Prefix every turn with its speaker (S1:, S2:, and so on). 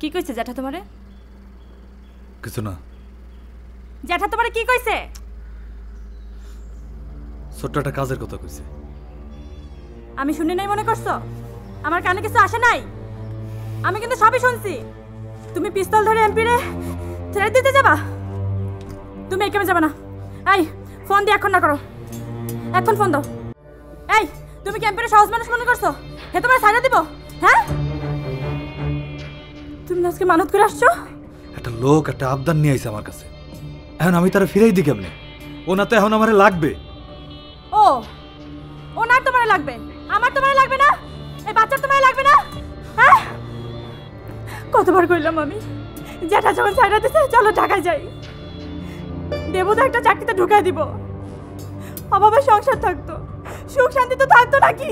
S1: কি কইছে জ্যাঠা তোমারে?
S2: কিছু না।
S1: জ্যাঠা তোমারে কি কইছে?
S2: ছোট্ট একটা কাজের কথা কইছে।
S1: আমি শুনি নাই মনে করছো? আমার কানে কিছু আসে নাই? আমি কিন্তু সবই শুনছি। তুমি পিস্তল ধরে এমপি রে ছেড়ে দিতে যাবা? তুমি এখানে যাবে না। এই ফোন দিয়ে এখন না করো, এখন ফোন দাও। এই তুমি কি এমপি রে সহজ মানুষ মনে করছো? হে তোমার ছাড়া দিব? হ্যাঁ তুমি আজকে মানত করে আসছো?
S2: একটা লোক একটা আবদার নিয়ে আইছে আমার কাছে, এখন আমি তারা ফিরাই দিই কেমনে? ও না তো এখন আমারে লাগবে।
S1: ও ও না তোমার লাগবে, আমার তোমার লাগবে না? এই বাচ্চার তোমার লাগবে না? হ্যাঁ কতবার কইলাম আমি, জ্যাঠা যখন ছাইড়া দিছে চলো ঢাকায় যাই, দেবতা একটা চাকরিতে ঢুকাই দিব, অভাবে সংসার থাকতো, সুখ শান্তি তো থাকতো নাকি?